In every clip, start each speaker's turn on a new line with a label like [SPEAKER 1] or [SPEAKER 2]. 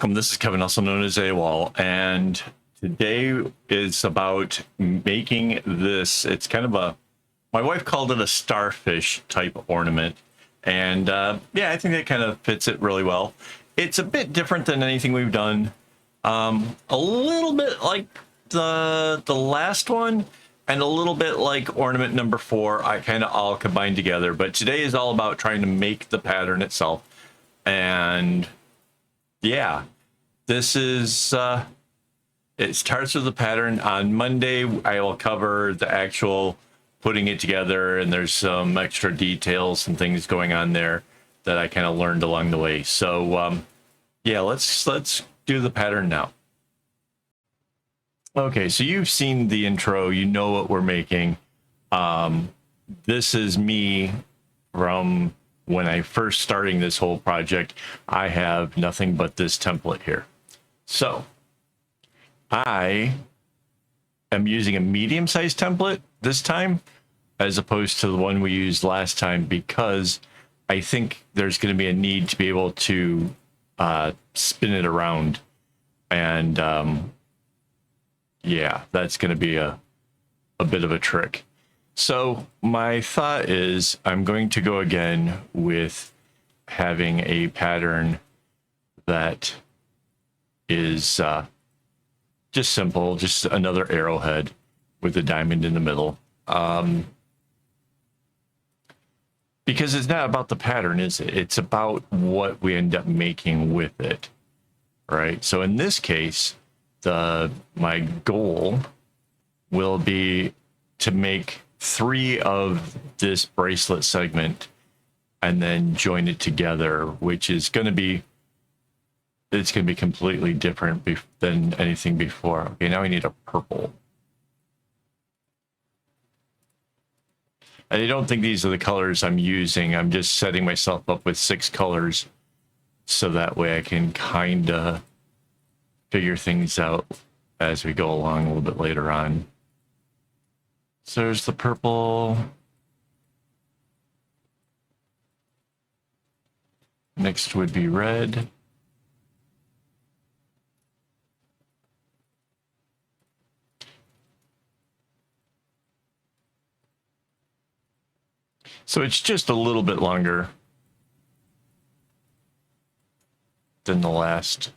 [SPEAKER 1] Welcome, this is Kevin, also known as AKAAWOL, and today is about making this. It's kind of a, my wife called it a starfish type ornament, and yeah, I think that kind of fits it really well. It's a bit different than anything we've done, a little bit like the last one, and a little bit like ornament number 4. I kind of all combined together, but today is all about trying to make the pattern itself. And yeah, this is it starts with the pattern. On Monday I will cover the actual putting it together, and there's some extra details and things going on there that I kind of learned along the way. So yeah, let's do the pattern now. Okay, so you've seen the intro, you know what we're making. This is me from when I first starting this whole project. I have nothing but this template here. So I am using a medium-sized template this time, as opposed to the one we used last time, because I think there's going to be a need to be able to spin it around. And yeah, that's going to be a bit of a trick. So my thought is I'm going to go again with having a pattern that is just simple, just another arrowhead with a diamond in the middle. Because it's not about the pattern, is it? It's about what we end up making with it, right? So in this case, my goal will be to make 3 of this bracelet segment and then join it together, which is going to be, it's going to be completely different than anything before. Okay, now we need a purple. I don't think these are the colors I'm using. I'm just setting myself up with 6 colors so that way I can kind of figure things out as we go along a little bit later on. So there's the purple. Next would be red. So it's just a little bit longer than the last.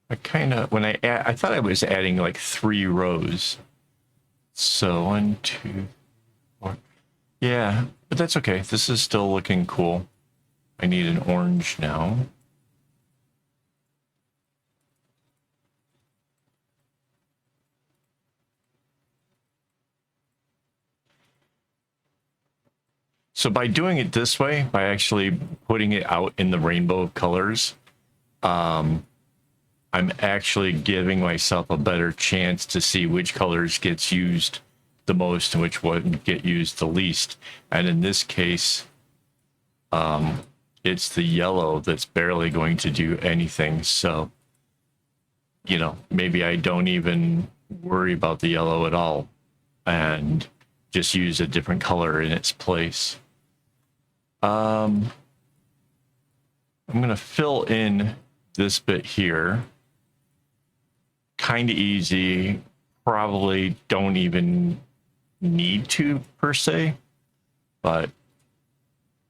[SPEAKER 1] I kind of, when I thought I was adding like 3 rows. So 1, 2, 4. Yeah, but that's okay. This is still looking cool. I need an orange now. So by doing it this way, by actually putting it out in the rainbow of colors, I'm actually giving myself a better chance to see which colors gets used the most and which one get used the least. And in this case, it's the yellow that's barely going to do anything. So, you know, maybe I don't even worry about the yellow at all and just use a different color in its place. I'm going to fill in this bit here. Kind of easy. Probably don't even need to per se, but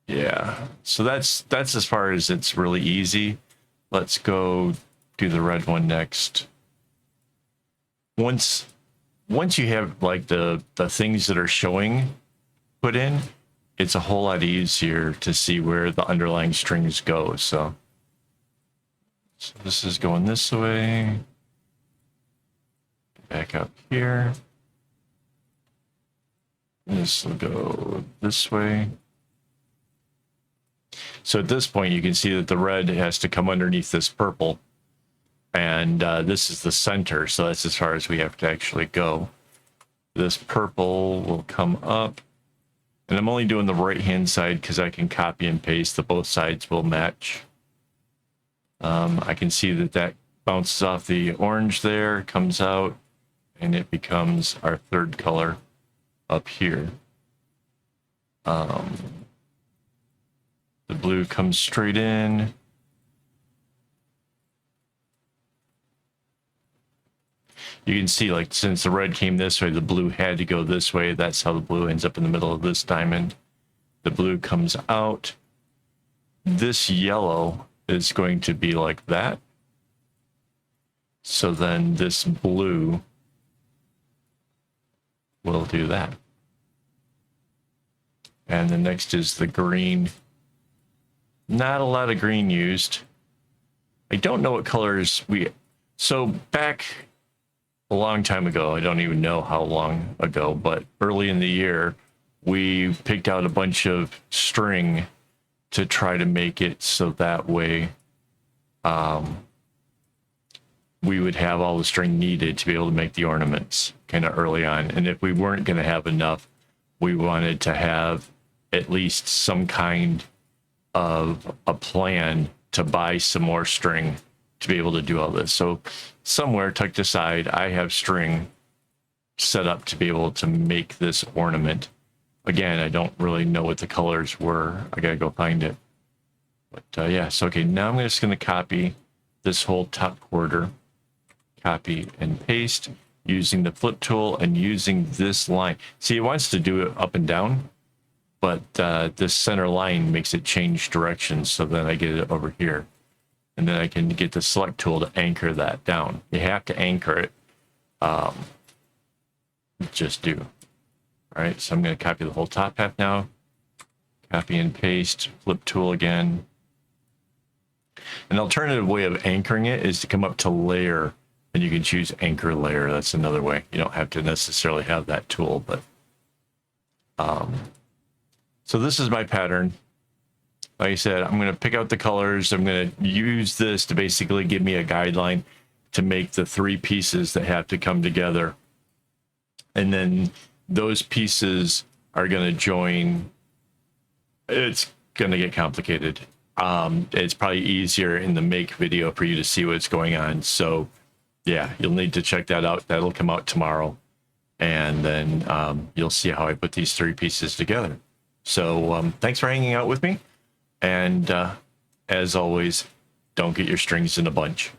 [SPEAKER 1] yeah. So that's as far as it's really easy. Let's go do the red one next. Once you have like the things that are showing put in, it's a whole lot easier to see where the underlying strings go. So this is going this way. Back up here. This will go this way. So at this point, you can see that the red has to come underneath this purple. And this is the center, so that's as far as we have to actually go. This purple will come up. And I'm only doing the right-hand side because I can copy and paste. The both sides will match. I can see that bounces off the orange there, comes out, and it becomes our 3rd color up here. The blue comes straight in. You can see, like, since the red came this way, the blue had to go this way. That's how the blue ends up in the middle of this diamond. The blue comes out. This yellow is going to be like that. So then this blue will do that. And the next is the green. Not a lot of green used. I don't know what colors so back a long time ago, I don't even know how long ago, but early in the year, we picked out a bunch of string to try to make it so that way we would have all the string needed to be able to make the ornaments kind of early on. And if we weren't going to have enough, we wanted to have at least some kind of a plan to buy some more string to be able to do all this. So somewhere tucked aside, I have string set up to be able to make this ornament. Again, I don't really know what the colors were. I gotta go find it. But yeah, so okay, now I'm just gonna copy this whole top quarter, copy and paste using the flip tool and using this line. See, it wants to do it up and down, but this center line makes it change direction. So then I get it over here. And then I can get the select tool to anchor that down. You have to anchor it. Just do. All right, so I'm going to copy the whole top half now. Copy and paste, flip tool again. An alternative way of anchoring it is to come up to layer, and you can choose anchor layer. That's another way. You don't have to necessarily have that tool, but so this is my pattern. Like I said, I'm going to pick out the colors. I'm going to use this to basically give me a guideline to make the 3 pieces that have to come together. And then those pieces are going to join. It's going to get complicated. It's probably easier in the make video for you to see what's going on. So yeah, you'll need to check that out. That'll come out tomorrow. And then you'll see how I put these 3 pieces together. So thanks for hanging out with me. And as always, don't get your strings in a bunch.